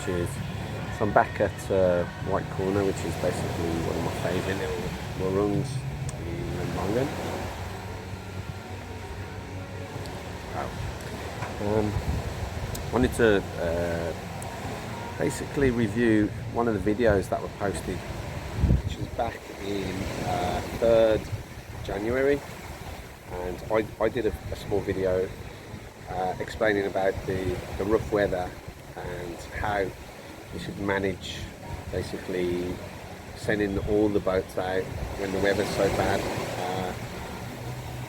Cheers. So I'm back at White Corner, which is basically one of my favourite little warungs in Lembangan. Wow. Wanted to basically review one of the videos that were posted, which was back in 3rd January, and I did a small video explaining about the rough weather and how you should manage basically sending all the boats out when the weather's so bad.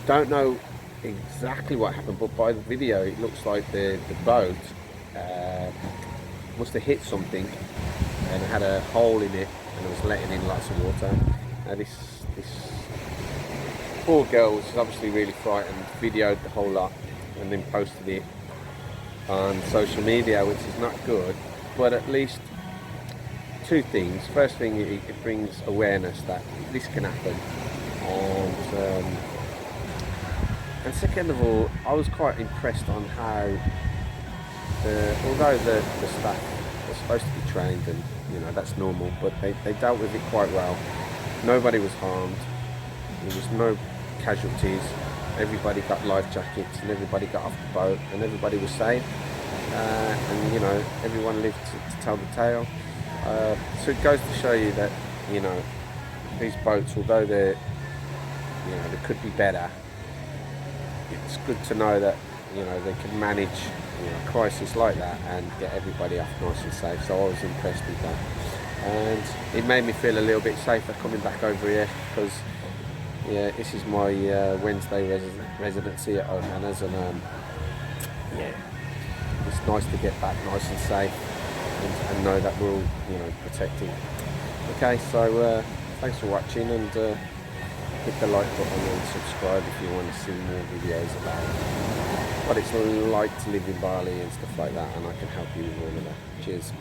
Don't know exactly what happened, but by the video it looks like the boat must have hit something and it had a hole in it and it was letting in lots of water. Now this poor girl was obviously really frightened, videoed the whole lot and then posted it on social media, which is not good, but at least two things. First thing, it brings awareness that this can happen, and second of all, I was quite impressed on how although the staff are supposed to be trained, and you know that's normal, but they dealt with it quite well. Nobody was harmed, there was no casualties, everybody got life jackets and everybody got off the boat and everybody was safe, and you know everyone lived to tell the tale. So it goes to show you that you know these boats, although they could be better, it's good to know that you know they can manage a crisis like that and get everybody off nice and safe. So I was impressed with that, and it made me feel a little bit safer coming back over here, because yeah, this is my Wednesday residency at O'Hana's, and yeah, it's nice to get back nice and safe and know that we're all protected. Okay, so thanks for watching, and hit the like button and subscribe if you want to see more videos about what it's like to live in Bali and stuff like that, and I can help you with all of that. Cheers.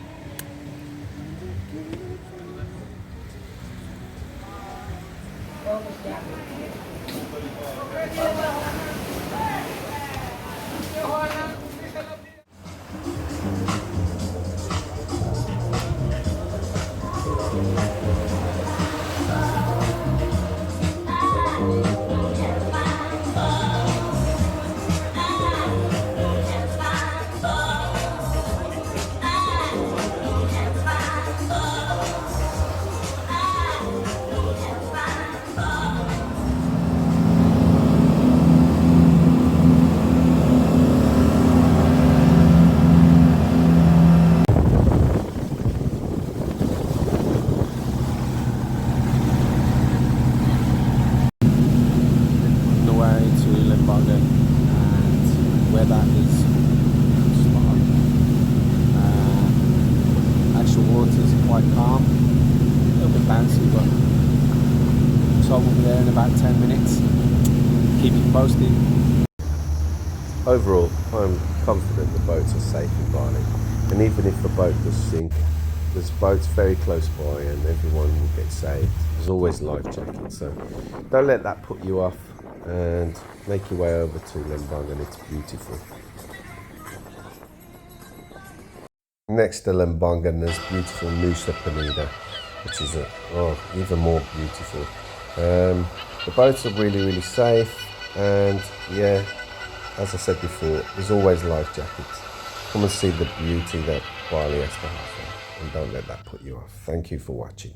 And weather is spot on. Actual waters are quite calm, a little bit bouncy, but so we'll be there in about 10 minutes. Keep it posted. Overall, I'm confident the boats are safe in Bali, and even if the boat does sink, there's boats very close by and everyone will get saved. There's always life jackets, so don't let that put you off, and make your way over to Lembangan. It's beautiful. Next to Lembangan, there's beautiful Nusa Penida, which is even more beautiful. The boats are really safe, and yeah, as I said before, there's always life jackets. Come and see the beauty that Bali has to offer, and don't let that put you off. Thank you for watching.